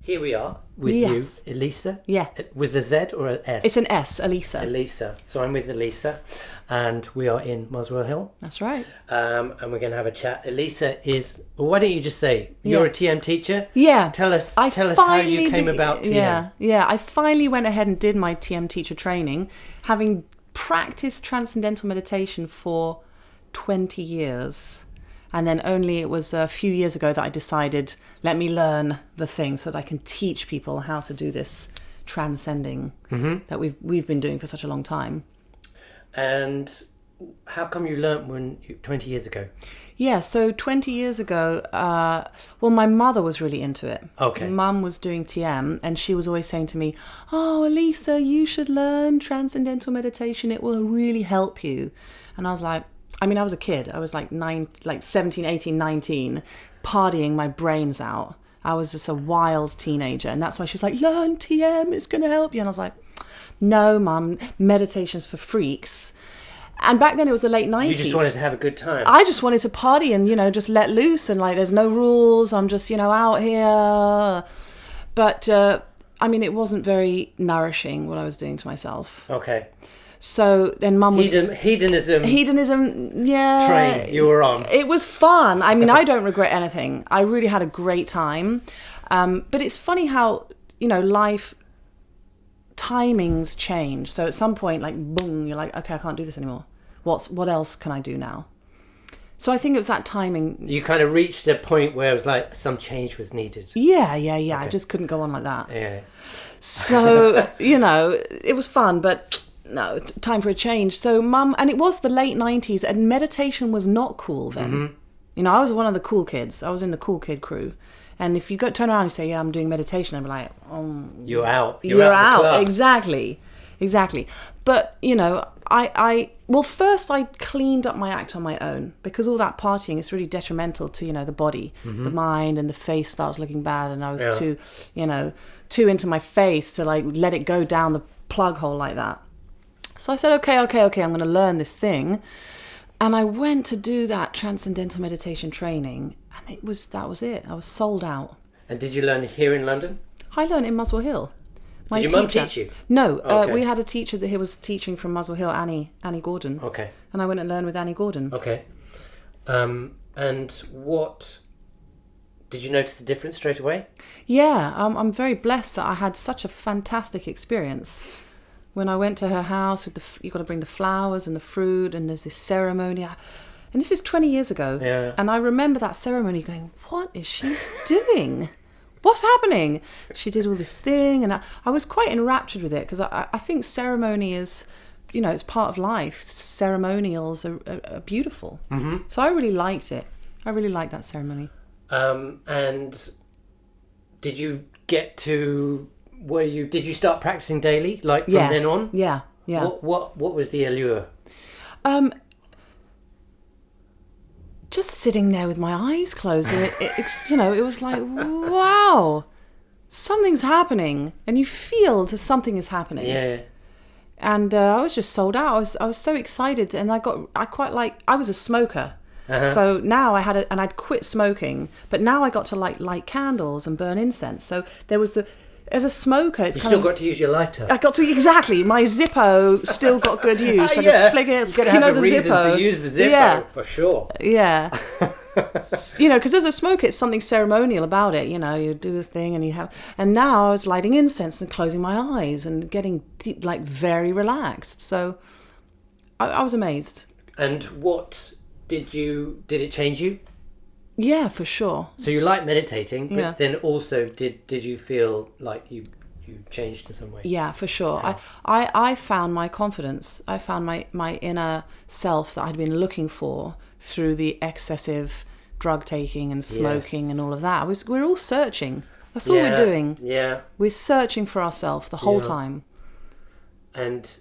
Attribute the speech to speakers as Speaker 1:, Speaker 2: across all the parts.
Speaker 1: here we are with
Speaker 2: Yes.
Speaker 1: you, Elisa.
Speaker 2: Yeah.
Speaker 1: With a Z or an S?
Speaker 2: It's an S, Elisa.
Speaker 1: Elisa. So I'm with Elisa, and we are in Muswell Hill.
Speaker 2: That's right.
Speaker 1: And we're going to have a chat. Elisa is... Well, why don't you just say, you're a TM teacher?
Speaker 2: Yeah.
Speaker 1: Tell us how you came about TM.
Speaker 2: Yeah. I finally went ahead and did my TM teacher training, having practiced Transcendental meditation for 20 years. And then only it was a few years ago that I decided, let me learn the thing so that I can teach people how to do this transcending that we've been doing for such a long time.
Speaker 1: And how come you learnt 20 years ago?
Speaker 2: Yeah, so 20 years ago, my mother was really into it.
Speaker 1: Okay.
Speaker 2: Mum was doing TM, and she was always saying to me, oh, Elisa, you should learn Transcendental meditation. It will really help you. And I was like, I was a kid. I was like 17, 18, 19, partying my brains out. I was just a wild teenager. And that's why she was like, learn TM, it's going to help you. And I was like, no, Mum, meditation's for freaks. And back then it was the late 90s.
Speaker 1: You just wanted to have a good time.
Speaker 2: I just wanted to party and, just let loose. And there's no rules. I'm just, out here. But, it wasn't very nourishing what I was doing to myself.
Speaker 1: Okay.
Speaker 2: So then Mum was...
Speaker 1: Hedonism,
Speaker 2: yeah.
Speaker 1: train you were on.
Speaker 2: It was fun. I don't regret anything. I really had a great time. But it's funny how, life timings change. So at some point, boom, you're like, okay, I can't do this anymore. What else can I do now? So I think it was that timing.
Speaker 1: You kind of reached a point where it was like some change was needed.
Speaker 2: Yeah. Okay. I just couldn't go on like that.
Speaker 1: Yeah.
Speaker 2: So, it was fun, but... No, time for a change. So Mum, and it was the late 90s, and meditation was not cool then. I was one of the cool kids. I was in the cool kid crew. And if you turn around and say, yeah, I'm doing meditation, I'd be like, oh...
Speaker 1: You're out.
Speaker 2: You're out. Exactly. But, first I cleaned up my act on my own, because all that partying is really detrimental to, the body, the mind, and the face starts looking bad. And I was too into my face to let it go down the plug hole like that. So I said, okay, I'm going to learn this thing. And I went to do that Transcendental meditation training, and that was it. I was sold out.
Speaker 1: And did you learn here in London?
Speaker 2: I learned in Muswell Hill.
Speaker 1: Did your mum teach you?
Speaker 2: No,
Speaker 1: Okay.
Speaker 2: We had a teacher that he was teaching from Muswell Hill, Annie Gordon.
Speaker 1: Okay.
Speaker 2: And I went and learned with Annie Gordon.
Speaker 1: Okay. And what... Did you notice the difference straight away?
Speaker 2: Yeah, I'm very blessed that I had such a fantastic experience. When I went to her house, you got to bring the flowers and the fruit, and there's this ceremony. And this is 20 years ago.
Speaker 1: Yeah.
Speaker 2: And I remember that ceremony going, what is she doing? What's happening? She did all this thing, and I was quite enraptured with it, because I think ceremony is, it's part of life. Ceremonials are beautiful. Mm-hmm. So I really liked it. I really liked that ceremony.
Speaker 1: And did you get to... Did you start practicing daily, from then on?
Speaker 2: Yeah.
Speaker 1: What was the allure?
Speaker 2: Just sitting there with my eyes closed, and it was like, wow, something's happening, and you feel that something is happening.
Speaker 1: Yeah.
Speaker 2: And I was just sold out. I was so excited, and I was a smoker. Uh-huh. So now I'd quit smoking, but now I got to light candles and burn incense. So there was as a smoker, it's
Speaker 1: you still got to use your lighter.
Speaker 2: I got to, exactly. My Zippo still got good use. I could flick it.
Speaker 1: You got to have a reason to use the Zippo, for sure.
Speaker 2: Yeah. Because as a smoker, it's something ceremonial about it. You do the thing, and now I was lighting incense and closing my eyes and getting very relaxed. So I was amazed.
Speaker 1: And what did it change you?
Speaker 2: Yeah, for sure.
Speaker 1: So you like meditating, but then also did you feel like you changed in some way?
Speaker 2: Yeah, for sure.
Speaker 1: Yeah.
Speaker 2: I found my confidence. I found my inner self that I'd been looking for through the excessive drug taking and smoking and all of that. We're all searching. That's all we're doing.
Speaker 1: Yeah.
Speaker 2: We're searching for ourselves the whole time.
Speaker 1: And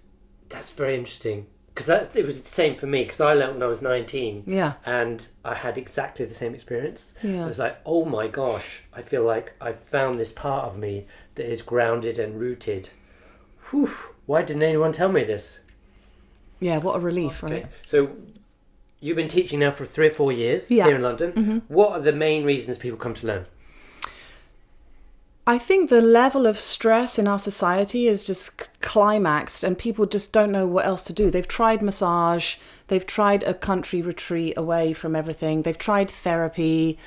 Speaker 1: that's very interesting. Because it was the same for me, because I learned when I was 19.
Speaker 2: Yeah.
Speaker 1: And I had exactly the same experience.
Speaker 2: Yeah.
Speaker 1: I was like, oh my gosh, I feel like I've found this part of me that is grounded and rooted. Whew, why didn't anyone tell me this?
Speaker 2: Yeah, what a relief, right?
Speaker 1: So you've been teaching now for 3 or 4 years
Speaker 2: here
Speaker 1: in London. Mm-hmm. What are the main reasons people come to learn?
Speaker 2: I think the level of stress in our society is just climaxed, and people just don't know what else to do. They've tried massage, they've tried a country retreat away from everything, they've tried therapy,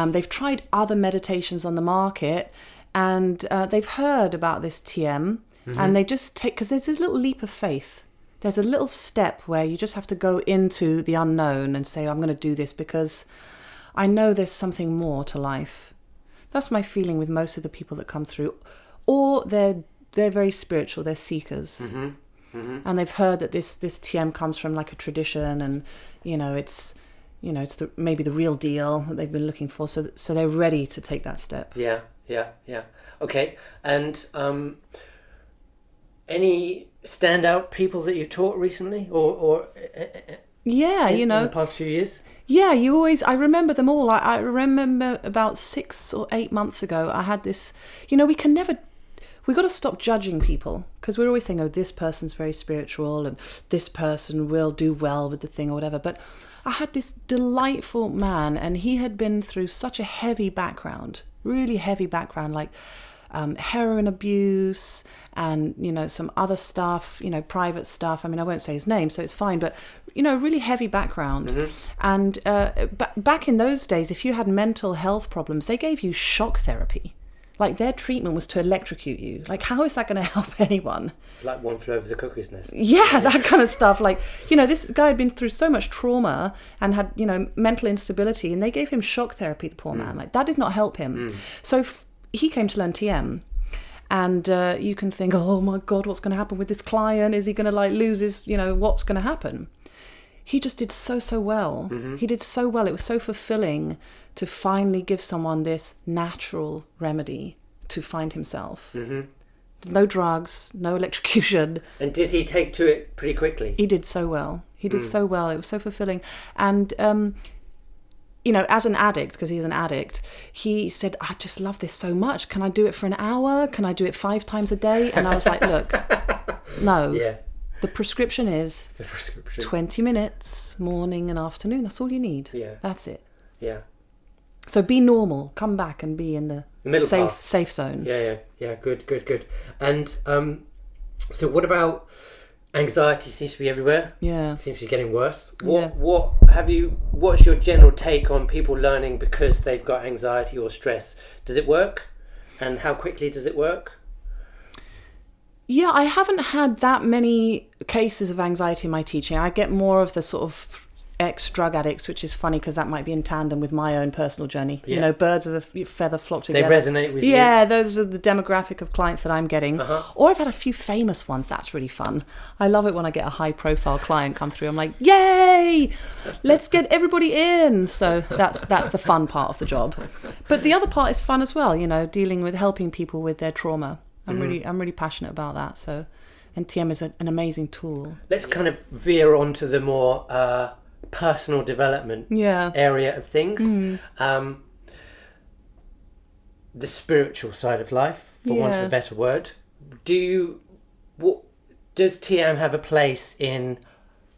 Speaker 2: they've tried other meditations on the market, and they've heard about this TM, and they just take, because there's a little leap of faith. There's a little step where you just have to go into the unknown and say, I'm going to do this because I know there's something more to life. That's my feeling with most of the people that come through. Or they're very spiritual, they're seekers. And they've heard that this TM comes from like a tradition, and it's maybe the real deal that they've been looking for, so they're ready to take that step.
Speaker 1: Yeah. Okay. And any standout people that you taught recently, or in the past few years?
Speaker 2: Yeah, I remember them all. I remember about 6 or 8 months ago, I had this, we got to stop judging people, because we're always saying, oh, this person's very spiritual and this person will do well with the thing or whatever. But I had this delightful man, and he had been through such a heavy background, really heavy background, like heroin abuse and, some other stuff, private stuff. I mean, I won't say his name, so it's fine, but, really heavy background. And back in those days, if you had mental health problems, they gave you shock therapy. Like, their treatment was to electrocute you. Like, how is that going to help anyone?
Speaker 1: Like One Flew Over the Cuckoo's Nest.
Speaker 2: Yeah, that kind of stuff. Like, this guy had been through so much trauma and had, mental instability, and they gave him shock therapy, the poor man. Like, that did not help him. So he came to learn TM. And you can think, oh my God, what's going to happen with this client? Is he going to lose his, what's going to happen? He just did so well. He did so well. It was so fulfilling to finally give someone this natural remedy to find himself. No drugs, no electrocution.
Speaker 1: And did he take to it pretty quickly?
Speaker 2: He did so well. It was so fulfilling. And as an addict, because he's an addict, he said, I just love this so much. Can I do it for an hour? Can I do it 5 times a day? And I was like, look, no.
Speaker 1: Yeah.
Speaker 2: The prescription is 20 minutes, morning and afternoon. That's all you need. Yeah. That's it.
Speaker 1: Yeah.
Speaker 2: So be normal. Come back and be in the middle safe zone.
Speaker 1: Yeah. Good. And so what about anxiety? Seems to be everywhere.
Speaker 2: Yeah.
Speaker 1: It seems to be getting worse. What's your general take on people learning because they've got anxiety or stress? Does it work? And how quickly does it work?
Speaker 2: Yeah, I haven't had that many cases of anxiety in my teaching. I get more of the sort of ex-drug addicts, which is funny because that might be in tandem with my own personal journey. Yeah. Birds of a feather flock together.
Speaker 1: They resonate with you.
Speaker 2: Yeah, those are the demographic of clients that I'm getting. Or I've had a few famous ones. That's really fun. I love it when I get a high-profile client come through. I'm like, yay! Let's get everybody in. So that's the fun part of the job. But the other part is fun as well, dealing with helping people with their trauma. I'm really passionate about that. So, and TM is an amazing tool.
Speaker 1: Let's kind of veer onto the more personal development area of things. The spiritual side of life, for want of a better word. Does TM have a place in,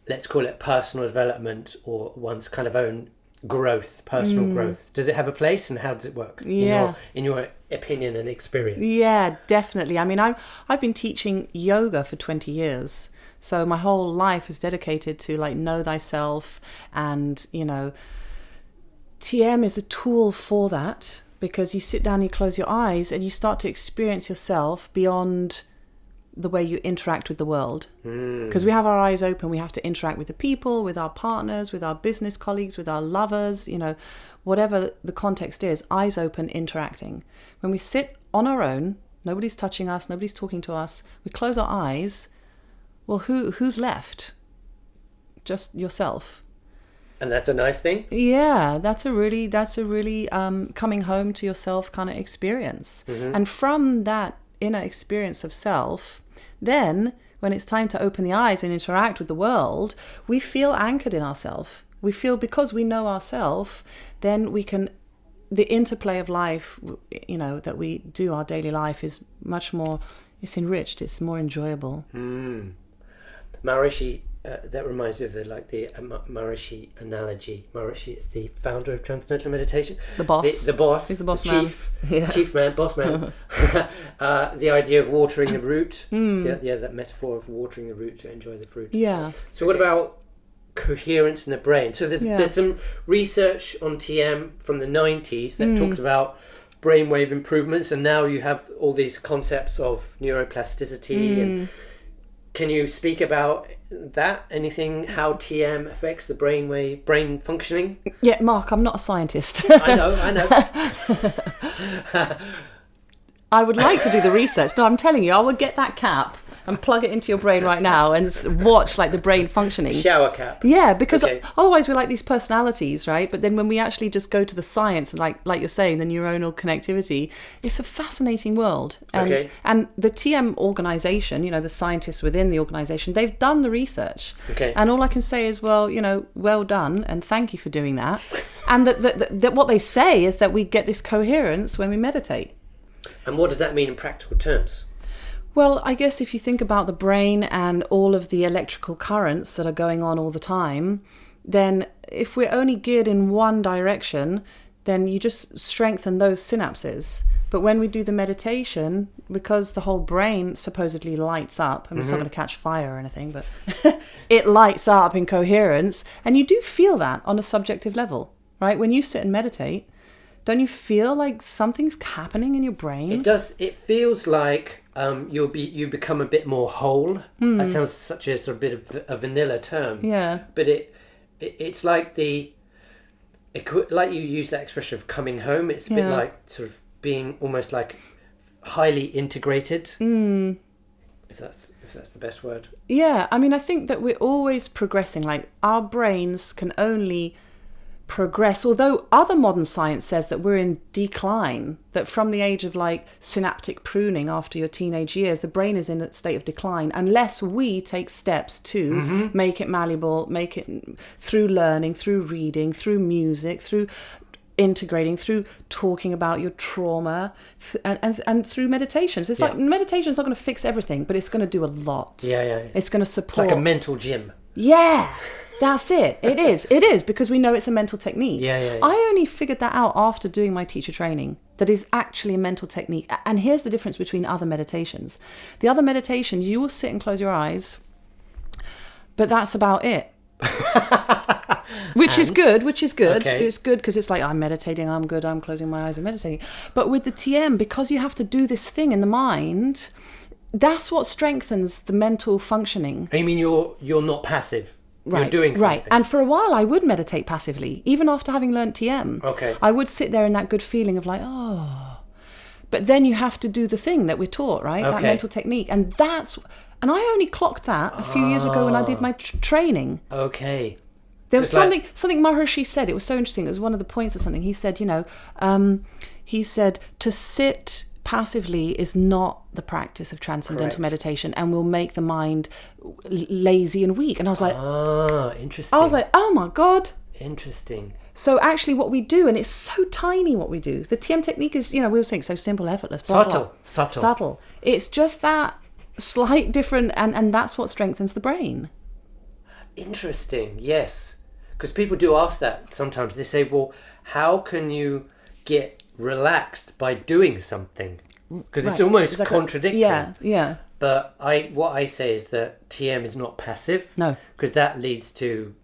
Speaker 1: let's call it personal development, or one's kind of own growth, personal growth? Does it have a place, and how does it work in your opinion and experience?
Speaker 2: Yeah, definitely. I mean, I've been teaching yoga for 20 years, so my whole life is dedicated to know thyself, and TM is a tool for that, because you sit down, you close your eyes, and you start to experience yourself beyond the way you interact with the world. Because we have our eyes open, we have to interact with the people, with our partners, with our business colleagues, with our lovers, whatever the context is, eyes open, interacting. When we sit on our own, nobody's touching us, nobody's talking to us, we close our eyes, well, who's left? Just yourself.
Speaker 1: And that's a nice thing?
Speaker 2: Yeah, that's a really coming home to yourself kind of experience. And from that inner experience of self, then when it's time to open the eyes and interact with the world, we feel anchored in ourselves. We feel, because we know ourselves, then we can, the interplay of life, that we do, our daily life, is much more, it's enriched, it's more enjoyable.
Speaker 1: Maharishi that reminds me of the Maharishi analogy. Maharishi is the founder of Transcendental Meditation.
Speaker 2: The boss.
Speaker 1: The boss.
Speaker 2: He's the boss
Speaker 1: the
Speaker 2: man.
Speaker 1: Chief man, boss man. The idea of watering the root. That metaphor of watering the root to enjoy the fruit.
Speaker 2: Yeah.
Speaker 1: So what about coherence in the brain? So there's some research on TM from the 90s that talked about brainwave improvements, and now you have all these concepts of neuroplasticity. And can you speak about that? Anything, how TM affects the brain functioning?
Speaker 2: Yeah, Mark, I'm not a scientist.
Speaker 1: I know.
Speaker 2: I would like to do the research. No, I'm telling you, I would get that cap and plug it into your brain right now and watch like the brain functioning.
Speaker 1: Shower cap.
Speaker 2: Yeah, because otherwise we're like these personalities, right? But then when we actually just go to the science and like you're saying, the neuronal connectivity, it's a fascinating world. And, and the TM organization, the scientists within the organization, they've done the research.
Speaker 1: Okay.
Speaker 2: And all I can say is, well done and thank you for doing that. And that what they say is that we get this coherence when we meditate.
Speaker 1: And what does that mean in practical terms?
Speaker 2: Well, I guess if you think about the brain and all of the electrical currents that are going on all the time, then if we're only geared in one direction, then you just strengthen those synapses. But when we do the meditation, because the whole brain supposedly lights up, I mean, it's not going to catch fire or anything, but it lights up in coherence, and you do feel that on a subjective level, right? When you sit and meditate, don't you feel like something's happening in your brain?
Speaker 1: It does. It feels like you become a bit more whole. That sounds such a sort of bit of a vanilla term.
Speaker 2: Yeah.
Speaker 1: But it's like like you use that expression of coming home. It's a bit like sort of being almost like highly integrated. If that's the best word.
Speaker 2: Yeah. I mean, I think that we're always progressing. Like our brains can only progress, although other modern science says that we're in decline, that from the age of like synaptic pruning after your teenage years, the brain is in a state of decline unless we take steps to make it malleable, make it through learning, through reading, through music, through integrating, through talking about your trauma, and through meditation. So it's like meditation is not going to fix everything, but it's going to do a lot.
Speaker 1: Yeah.
Speaker 2: It's going to support.
Speaker 1: It's like a mental gym.
Speaker 2: Yeah. That's it. It is because we know it's a mental technique.
Speaker 1: Yeah.
Speaker 2: I only figured that out after doing my teacher training, that is actually a mental technique. And here's the difference between other meditations. The other meditations, you will sit and close your eyes, but that's about it. Which is good. Okay. It's good because it's like, I'm meditating, I'm good, I'm closing my eyes and meditating. But with the TM, because you have to do this thing in the mind, that's what strengthens the mental functioning.
Speaker 1: You mean you're not passive? You're doing something.
Speaker 2: Right. And for a while I would meditate passively, even after having learnt TM.
Speaker 1: Okay.
Speaker 2: I would sit there in that good feeling of like, oh. But then you have to do the thing that we're taught, right?
Speaker 1: Okay.
Speaker 2: That mental technique. And I only clocked that a few years ago when I did my training.
Speaker 1: Okay.
Speaker 2: There was something Maharishi said. It was so interesting. It was one of the points of something. He said, he said to sit passively is not the practice of transcendental meditation and will make the mind lazy and weak. And I was like,
Speaker 1: interesting.
Speaker 2: I was like, oh my God.
Speaker 1: Interesting.
Speaker 2: So actually what we do, and it's so tiny what we do, the TM technique is, we were saying so simple, effortless, blah, blah. Subtle. It's just that slight different, and that's what strengthens the brain.
Speaker 1: Interesting, yes. Because people do ask that sometimes. They say, well, how can you get relaxed by doing something? Because it's almost contradictory.
Speaker 2: Yeah.
Speaker 1: But what I say is that TM is not passive.
Speaker 2: No.
Speaker 1: Because that leads to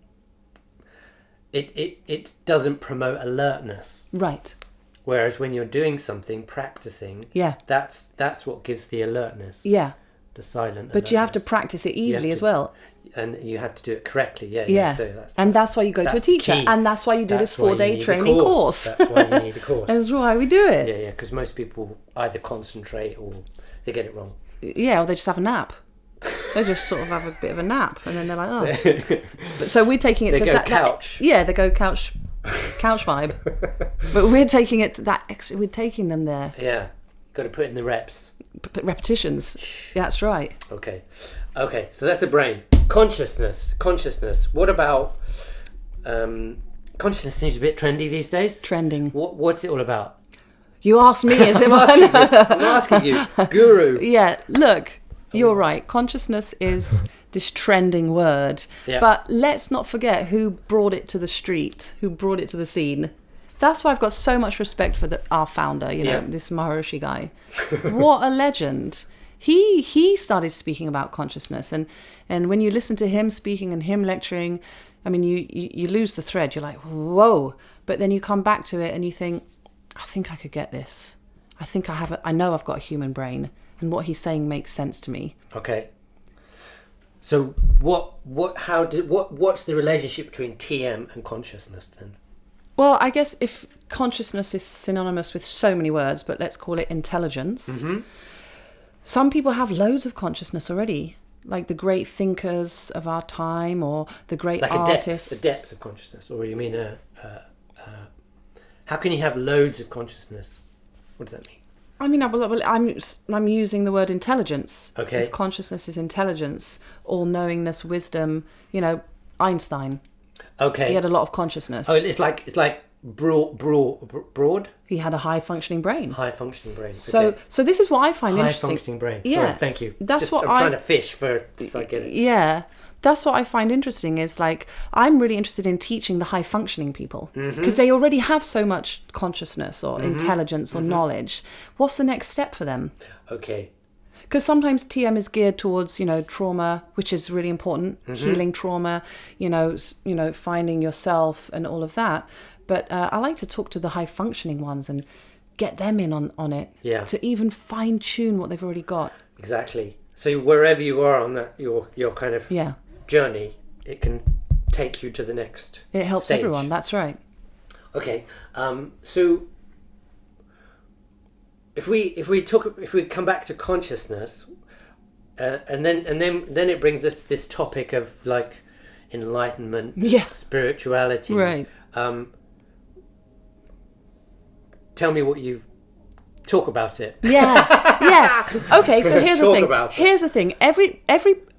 Speaker 1: it doesn't promote alertness.
Speaker 2: Right.
Speaker 1: Whereas when you're doing something, practicing, that's what gives the alertness.
Speaker 2: Yeah.
Speaker 1: The silent.
Speaker 2: But you have to practice it easily as well.
Speaker 1: And you have to do it correctly. Yeah. So
Speaker 2: that's why you go to a teacher.
Speaker 1: Key.
Speaker 2: And that's why you do this 4-day training course.
Speaker 1: That's why you need a course.
Speaker 2: That's why we do it.
Speaker 1: Yeah. Because most people either concentrate or they get it wrong.
Speaker 2: Yeah, or they just have a nap. They just sort of have a bit of a nap, and then they're like, oh. But so we're taking it
Speaker 1: they
Speaker 2: to
Speaker 1: go
Speaker 2: that
Speaker 1: couch.
Speaker 2: They go couch vibe. But we're taking it to that. We're taking them there.
Speaker 1: Yeah, got to put in the reps.
Speaker 2: Repetitions. Yeah, that's right.
Speaker 1: Okay. So that's the brain. Consciousness. What about consciousness? Seems a bit trendy these days.
Speaker 2: Trending.
Speaker 1: What's it all about?
Speaker 2: You ask me as if
Speaker 1: I'm asking you, guru.
Speaker 2: Yeah. Look. You're right. Consciousness is this trending word.
Speaker 1: Yeah.
Speaker 2: But let's not forget who brought it to the street, who brought it to the scene. That's why I've got so much respect for our founder, this Maharishi guy. What a legend. He started speaking about consciousness. And when you listen to him speaking and him lecturing, I mean, you lose the thread. You're like, whoa. But then you come back to it and you think, I think I could get this. I know I've got a human brain. And what he's saying makes sense to me.
Speaker 1: Okay. So what's the relationship between TM and consciousness then?
Speaker 2: Well, I guess if consciousness is synonymous with so many words, but let's call it intelligence. Mm-hmm. Some people have loads of consciousness already, like the great thinkers of our time or the great artists.
Speaker 1: A depth of consciousness, or you mean how can you have loads of consciousness? What does that mean?
Speaker 2: I mean, I'm using the word intelligence.
Speaker 1: Okay.
Speaker 2: If consciousness is intelligence, all-knowingness, wisdom, Einstein.
Speaker 1: Okay.
Speaker 2: He had a lot of consciousness.
Speaker 1: Oh, it's like broad.
Speaker 2: He had a high-functioning brain.
Speaker 1: High-functioning brain.
Speaker 2: So this is what I find interesting.
Speaker 1: High-functioning brain.
Speaker 2: Yeah.
Speaker 1: Sorry, thank you.
Speaker 2: I'm
Speaker 1: trying to fish so I get it.
Speaker 2: Yeah. That's what I find interesting is I'm really interested in teaching the high functioning people because they already have so much consciousness or intelligence or knowledge. What's the next step for them?
Speaker 1: Okay.
Speaker 2: Because sometimes TM is geared towards, trauma, which is really important, healing trauma, finding yourself and all of that. But I like to talk to the high functioning ones and get them in on it to even fine tune what they've already got.
Speaker 1: Exactly. So wherever you are on that, your kind of journey, it can take you to the next.
Speaker 2: It helps
Speaker 1: stage.
Speaker 2: Everyone. That's right.
Speaker 1: Okay. So if we come back to consciousness, and then it brings us to this topic of like enlightenment, spirituality.
Speaker 2: Right.
Speaker 1: Tell me what you talk about it.
Speaker 2: Yeah. Okay, so here's the thing.
Speaker 1: About
Speaker 2: here's the thing. Every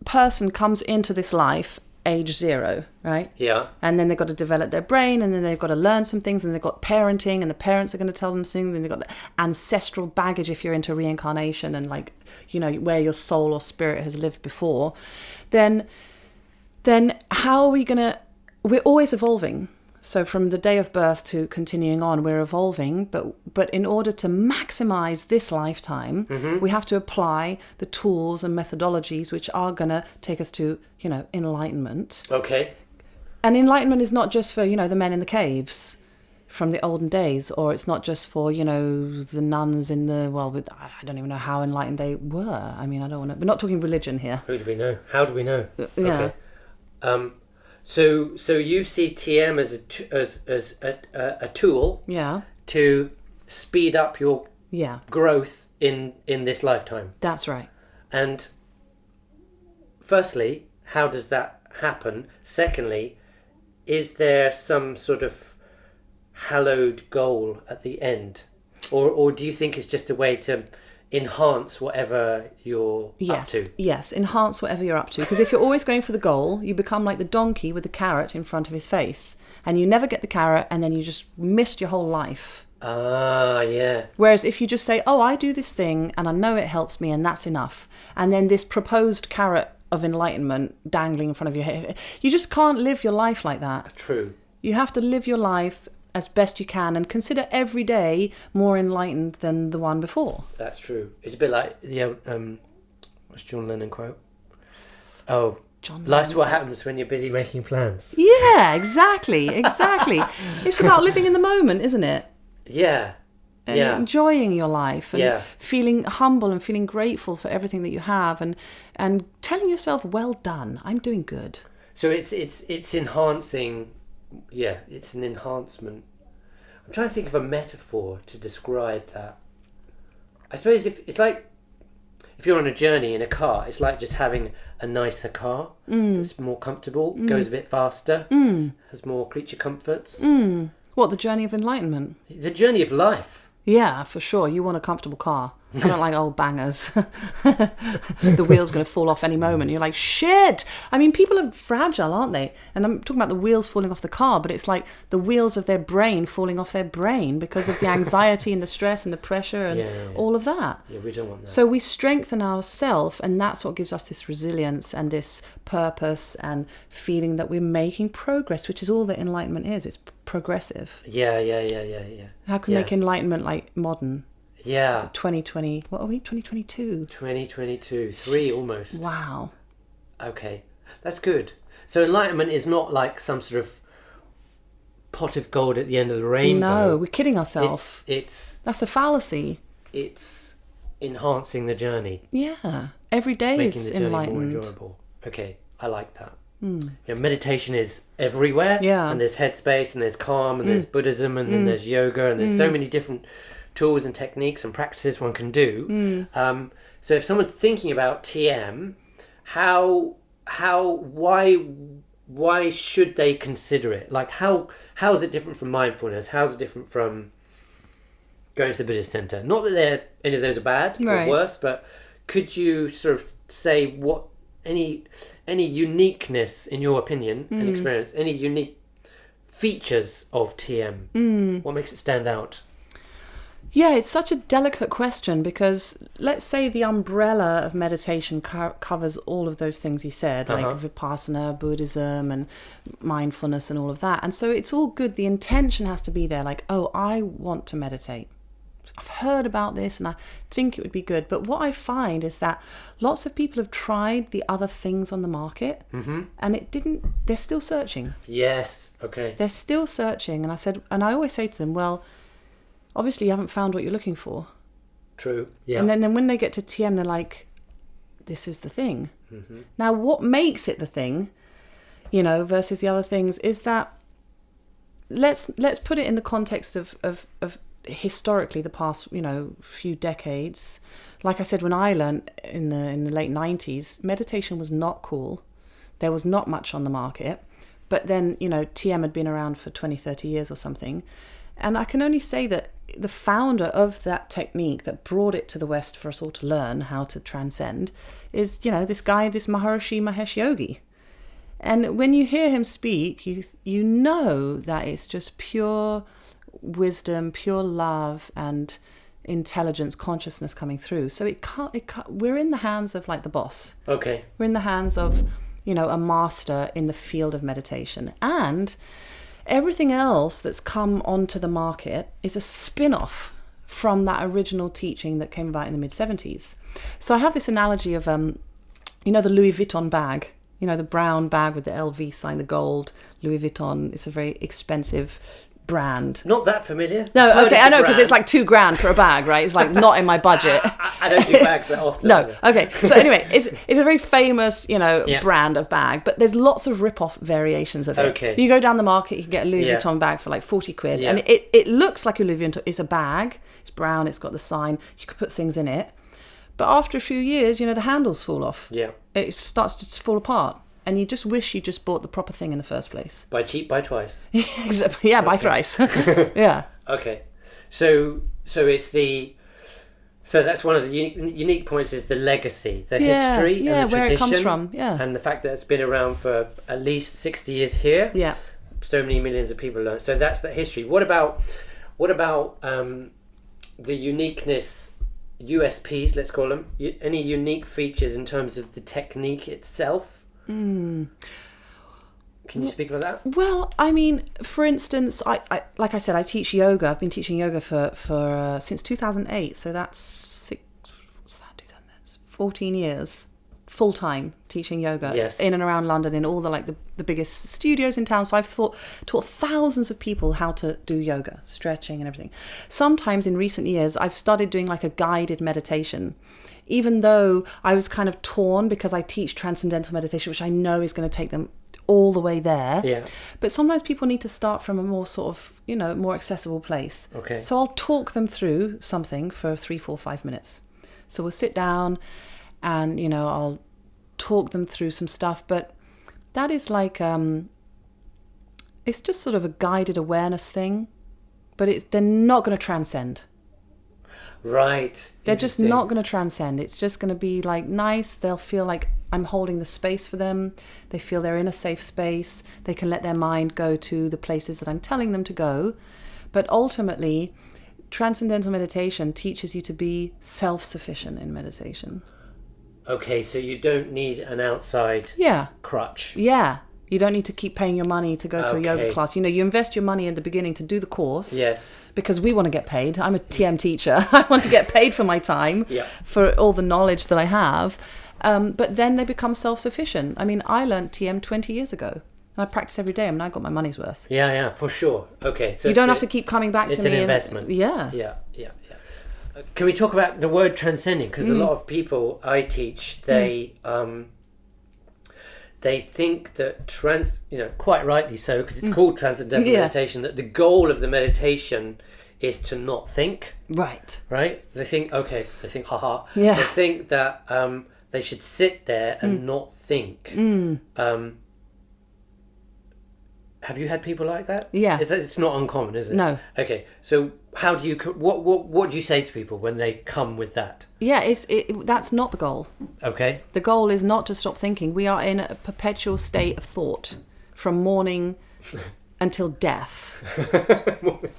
Speaker 2: person comes into this life age 0, right?
Speaker 1: Yeah.
Speaker 2: And then they've got to develop their brain, and then they've got to learn some things, and they've got parenting, and the parents are going to tell them things, and they've got the ancestral baggage if you're into reincarnation and where your soul or spirit has lived before. Then how are we going to... We're always evolving. So from the day of birth to continuing on, we're evolving. But in order to maximize this lifetime, we have to apply the tools and methodologies which are going to take us to, enlightenment.
Speaker 1: Okay.
Speaker 2: And enlightenment is not just for, the men in the caves from the olden days, or it's not just for, the nuns in the... Well, I don't even know how enlightened they were. I mean, I don't want to... We're not talking religion here.
Speaker 1: Who do we know? How do we know?
Speaker 2: Yeah.
Speaker 1: Okay. So you see TM as a tool to speed up your growth in this lifetime.
Speaker 2: That's right.
Speaker 1: And firstly, how does that happen? Secondly, is there some sort of hallowed goal at the end? Or do you think it's just a way to enhance whatever you're up to?
Speaker 2: Yes, enhance whatever you're up to. Because if you're always going for the goal, you become like the donkey with the carrot in front of his face. And you never get the carrot, and then you just missed your whole life.
Speaker 1: Ah, yeah.
Speaker 2: Whereas if you just say, I do this thing, and I know it helps me, and that's enough. And then this proposed carrot of enlightenment dangling in front of your head, you just can't live your life like that.
Speaker 1: True.
Speaker 2: You have to live your life as best you can and consider every day more enlightened than the one before.
Speaker 1: That's true. It's a bit like the what's John Lennon quote? Oh, life's what happens when you're busy making plans.
Speaker 2: Yeah, exactly. It's about living in the moment, isn't it?
Speaker 1: Yeah.
Speaker 2: And enjoying your life and feeling humble and feeling grateful for everything that you have and telling yourself, well done, I'm doing good.
Speaker 1: So it's enhancing. Yeah, it's an enhancement. I'm trying to think of a metaphor to describe that. I suppose if you're on a journey in a car, it's like just having a nicer car that's more comfortable, goes a bit faster, has more creature comforts.
Speaker 2: What, the journey of enlightenment?
Speaker 1: The journey of life.
Speaker 2: Yeah, for sure. You want a comfortable car. I don't like old bangers. The wheel's going to fall off any moment. You're like, shit. I mean, people are fragile, aren't they? And I'm talking about the wheels falling off the car, but it's like the wheels of their brain falling off their brain because of the anxiety and the stress and the pressure and all of that.
Speaker 1: Yeah, we don't want that.
Speaker 2: So we strengthen ourselves, and that's what gives us this resilience and this purpose and feeling that we're making progress, which is all that enlightenment is. It's progressive.
Speaker 1: Yeah.
Speaker 2: How can we make enlightenment like modern?
Speaker 1: Yeah.
Speaker 2: 2020, what are we? 2022.
Speaker 1: 2022, 3 almost.
Speaker 2: Wow.
Speaker 1: Okay, that's good. So enlightenment is not like some sort of pot of gold at the end of the rainbow.
Speaker 2: No, we're kidding ourselves.
Speaker 1: That's
Speaker 2: a fallacy.
Speaker 1: It's enhancing the journey.
Speaker 2: Yeah, every day
Speaker 1: making
Speaker 2: is
Speaker 1: the journey
Speaker 2: enlightened.
Speaker 1: more enjoyable. Okay, I like that. Meditation is everywhere.
Speaker 2: Yeah.
Speaker 1: And there's headspace, and there's calm, and there's Buddhism, and then there's yoga, and there's so many different tools and techniques and practices one can do. So if someone's thinking about TM, why should they consider it? Like how is it different from mindfulness? How is it different from going to the Buddhist center? Not that any of those are bad or worse, but could you sort of say what any uniqueness in your opinion and experience, any unique features of TM? What makes it stand out?
Speaker 2: Yeah, it's such a delicate question because let's say the umbrella of meditation covers all of those things you said, like Vipassana, Buddhism and mindfulness and all of that. And so it's all good. The intention has to be there, like, oh, I want to meditate. I've heard about this and I think it would be good. But what I find is that lots of people have tried the other things on the market and they're still searching.
Speaker 1: Yes, okay.
Speaker 2: They're still searching. And I always say to them, well, obviously you haven't found what you're looking for.
Speaker 1: True, yeah.
Speaker 2: And then when they get to TM, they're like, this is the thing. Now, what makes it the thing, versus the other things is that let's put it in the context of historically the past, few decades. Like I said, when I learned in the late 90s, meditation was not cool. There was not much on the market. But then, TM had been around for 20, 30 years or something. And I can only say that the founder of that technique that brought it to the West for us all to learn how to transcend is, this guy, this Maharishi Mahesh Yogi. And when you hear him speak, you know that it's just pure wisdom, pure love and intelligence, consciousness coming through. So we're in the hands of like the boss.
Speaker 1: Okay.
Speaker 2: We're in the hands of, a master in the field of meditation. And everything else that's come onto the market is a spin-off from that original teaching that came about in the mid-70s. So I have this analogy of, the Louis Vuitton bag, the brown bag with the LV sign, the gold Louis Vuitton. It's a very expensive brand.
Speaker 1: Not that familiar.
Speaker 2: No, okay, I know, because it's like $2,000 for a bag, right? It's like not in my budget.
Speaker 1: I don't do bags that often.
Speaker 2: No, okay. So anyway, it's a very famous, brand of bag, but there's lots of rip-off variations of it.
Speaker 1: Okay.
Speaker 2: You go down the market, you can get a Louis Vuitton bag for like 40 quid, and it looks like a Louis Vuitton. It's a bag, it's brown, it's got the sign, you can put things in it. But after a few years, the handles fall off.
Speaker 1: Yeah.
Speaker 2: It starts to fall apart. And you just wish you just bought the proper thing in the first place.
Speaker 1: Buy cheap, buy twice.
Speaker 2: Yeah, buy thrice. Yeah.
Speaker 1: Okay. So that's one of the unique points is the legacy, the history and the
Speaker 2: where
Speaker 1: tradition.
Speaker 2: it comes from. Yeah.
Speaker 1: And the fact that it's been around for at least 60 years here.
Speaker 2: Yeah.
Speaker 1: So many millions of people learn. So that's the history. What about the uniqueness, USPs, let's call them? Any unique features in terms of the technique itself? Can you speak about that?
Speaker 2: Well, I mean, for instance, I like I said, I teach yoga. I've been teaching yoga for since 2008. So that's 14 years full time teaching yoga in and around London in all the biggest studios in town. So I've taught thousands of people how to do yoga, stretching and everything. Sometimes in recent years, I've started doing like a guided meditation. Even though I was kind of torn because I teach Transcendental meditation, which I know is going to take them all the way there.
Speaker 1: Yeah.
Speaker 2: But sometimes people need to start from a more sort of, more accessible place.
Speaker 1: Okay.
Speaker 2: So I'll talk them through something for 3, 4, 5 minutes. So we'll sit down and, I'll talk them through some stuff. But that is like, it's just sort of a guided awareness thing. But they're not going to transcend.
Speaker 1: Right.
Speaker 2: They're just not going to transcend. It's just going to be like nice. They'll feel like I'm holding the space for them. They feel they're in a safe space. They can let their mind go to the places that I'm telling them to go. But ultimately, transcendental meditation teaches you to be self-sufficient in meditation.
Speaker 1: Okay, so you don't need an outside crutch.
Speaker 2: Yeah. You don't need to keep paying your money to go to a yoga class. You know, you invest your money in the beginning to do the course.
Speaker 1: Yes.
Speaker 2: Because we want to get paid. I'm a TM teacher. I want to get paid for my time, for all the knowledge that I have. But then they become self-sufficient. I mean, I learned TM 20 years ago. And I practice every day. I mean, I got my money's worth.
Speaker 1: Yeah, for sure. Okay. So
Speaker 2: you don't have to keep coming back to me.
Speaker 1: It's an investment.
Speaker 2: Yeah.
Speaker 1: Can we talk about the word transcending? Because a lot of people I teach, they think that quite rightly so, because it's called transcendental meditation, that the goal of the meditation is to not think. Right. They think, haha. Yeah. They think that they should sit there and not think. Have you had people like that? Yeah. It's not uncommon, is it?
Speaker 2: No.
Speaker 1: Okay. So how do you, what do you say to people when they come with that?
Speaker 2: Yeah, that's not the goal.
Speaker 1: Okay.
Speaker 2: The goal is not to stop thinking. We are in a perpetual state of thought from morning until death.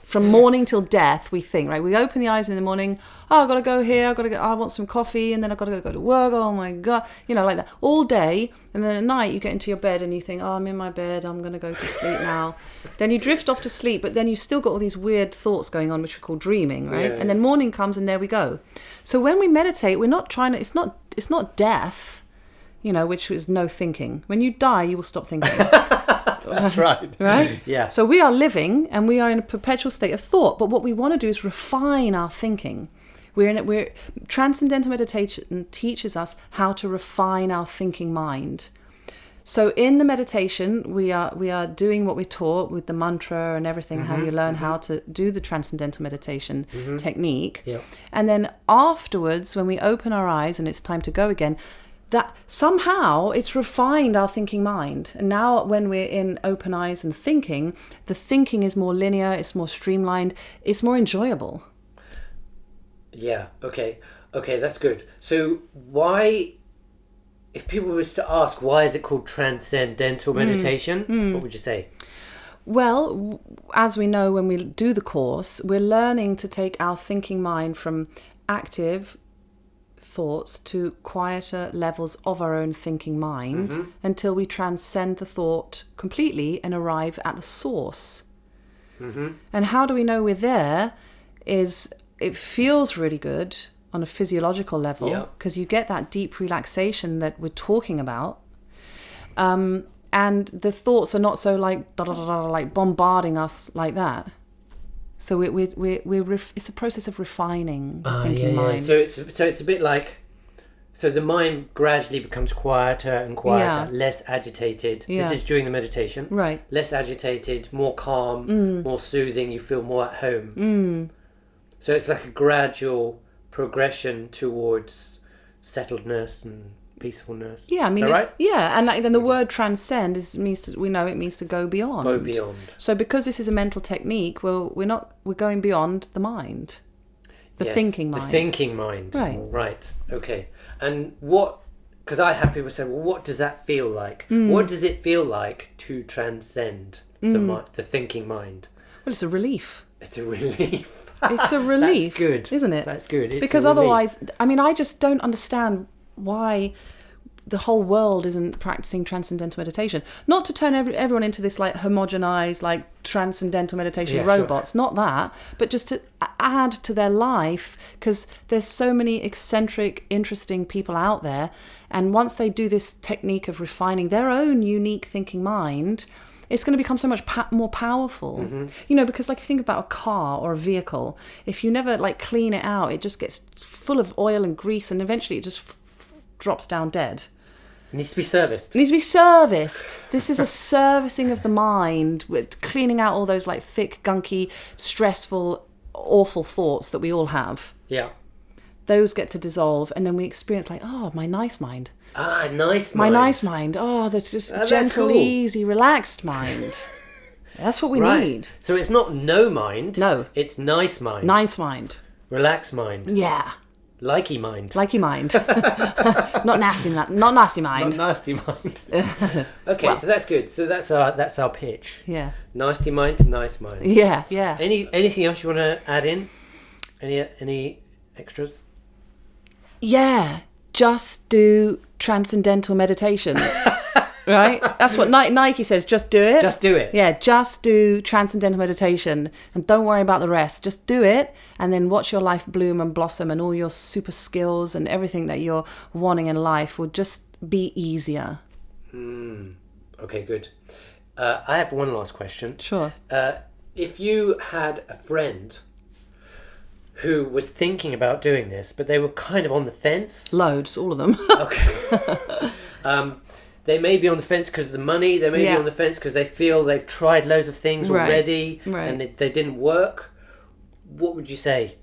Speaker 2: From morning till death, we think, right? We open the eyes in the morning. Oh, I've got to go here. I want some coffee, and then I've got to go to work. Oh my God, like that all day. And then at night, you get into your bed and you think, oh, I'm in my bed. I'm going to go to sleep now. Then you drift off to sleep, but then you still got all these weird thoughts going on, which we call dreaming, right? And then morning comes, and there we go. So when we meditate, we're not trying to. It's not death, which is no thinking. When you die, you will stop thinking.
Speaker 1: That's right.
Speaker 2: Right?
Speaker 1: Yeah.
Speaker 2: So we are living and we are in a perpetual state of thought. But what we want to do is refine our thinking. Transcendental meditation teaches us how to refine our thinking mind. So in the meditation, we are doing what we're taught with the mantra and everything, how you learn how to do the transcendental meditation technique. Yep. And then afterwards, when we open our eyes and it's time to go again, that somehow it's refined our thinking mind. And now when we're in open eyes and thinking, the thinking is more linear, it's more streamlined, it's more enjoyable.
Speaker 1: Yeah, okay, that's good. So why, if people was to ask, why is it called transcendental meditation, what would you say?
Speaker 2: Well, as we know, when we do the course, we're learning to take our thinking mind from active thoughts to quieter levels of our own thinking mind until we transcend the thought completely and arrive at the source. And how do we know we're there is it feels really good on a physiological level because you get that deep relaxation that we're talking about. And the thoughts are not so like bombarding us like that. So it's a process of refining the thinking mind.
Speaker 1: So it's a bit like, so the mind gradually becomes quieter and quieter, less agitated. This is during the meditation.
Speaker 2: Right.
Speaker 1: Less agitated, more calm, more soothing. You feel more at home. So it's like a gradual progression towards settledness and peacefulness.
Speaker 2: Yeah, I mean,
Speaker 1: is that right?
Speaker 2: Yeah, and then the word transcend means to go beyond.
Speaker 1: Go beyond.
Speaker 2: So because this is a mental technique, we're going beyond the mind, the thinking mind.
Speaker 1: The thinking mind. Right. Okay. And because I have people say, well, what does that feel like? What does it feel like to transcend the thinking mind?
Speaker 2: Well, it's a relief.
Speaker 1: It's a relief.
Speaker 2: It's a relief.
Speaker 1: That's good.
Speaker 2: Isn't it?
Speaker 1: That's good.
Speaker 2: Because otherwise, I mean, I just don't understand why the whole world isn't practicing transcendental meditation. Not to turn everyone into this like homogenized, like transcendental meditation robots, not that, but just to add to their life, because there's so many eccentric, interesting people out there. And once they do this technique of refining their own unique thinking mind, it's going to become so much more powerful. Because like if you think about a car or a vehicle, if you never like clean it out, it just gets full of oil and grease and eventually it just drops down dead.
Speaker 1: It needs to be serviced.
Speaker 2: This is a servicing of the mind, with cleaning out all those like thick, gunky, stressful, awful thoughts that we all have.
Speaker 1: Yeah.
Speaker 2: Those get to dissolve, and then we experience like, oh, my nice mind.
Speaker 1: Nice mind.
Speaker 2: My nice mind. Oh, that's just gentle, cool. Easy, relaxed mind. That's what we need.
Speaker 1: So it's not no mind.
Speaker 2: No.
Speaker 1: It's nice mind.
Speaker 2: Nice mind.
Speaker 1: Relaxed mind.
Speaker 2: Yeah.
Speaker 1: Likey mind.
Speaker 2: Likey mind. Not nasty mind. Not nasty mind.
Speaker 1: Not nasty mind. Okay, well, so that's good. So that's our pitch.
Speaker 2: Yeah.
Speaker 1: Nasty mind to nice mind.
Speaker 2: Yeah, yeah.
Speaker 1: Anything else you want to add in? Any extras?
Speaker 2: Yeah. Just do transcendental meditation. Right? That's what Nike says. Just do it.
Speaker 1: Just do it.
Speaker 2: Yeah, just do transcendental meditation and don't worry about the rest. Just do it and then watch your life bloom and blossom, and all your super skills and everything that you're wanting in life will just be easier.
Speaker 1: Okay, good. I have one last question.
Speaker 2: Sure.
Speaker 1: If you had a friend who was thinking about doing this, but they were kind of on the fence.
Speaker 2: Loads, all of them.
Speaker 1: Okay. They may be on the fence because of the money. They may be on the fence because they feel they've tried loads of things already and they didn't work. What would you say?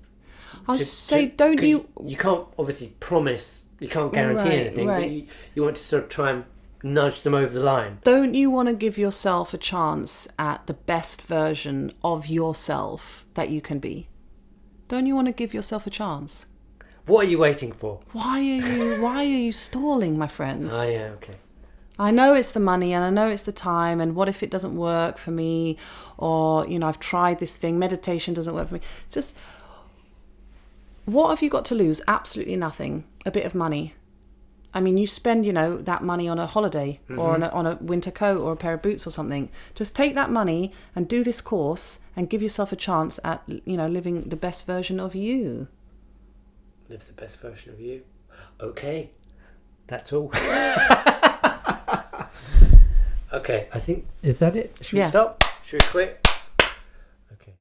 Speaker 2: I'd say don't you...
Speaker 1: You can't obviously promise, you can't guarantee anything, but you want to sort of try and nudge them over the line.
Speaker 2: Don't you want to give yourself a chance at the best version of yourself that you can be? Don't you want to give yourself a chance?
Speaker 1: What are you waiting for?
Speaker 2: Why are you stalling, my friend?
Speaker 1: Oh, yeah, okay.
Speaker 2: I know it's the money and I know it's the time, and what if it doesn't work for me? Or, I've tried this thing, meditation doesn't work for me. Just, what have you got to lose? Absolutely nothing. A bit of money. I mean, you spend, that money on a holiday or on a winter coat or a pair of boots or something. Just take that money and do this course and give yourself a chance at, living the best version of you.
Speaker 1: Live the best version of you. Okay. That's all. Okay, I think... Is that it? Should we stop? Should we quit?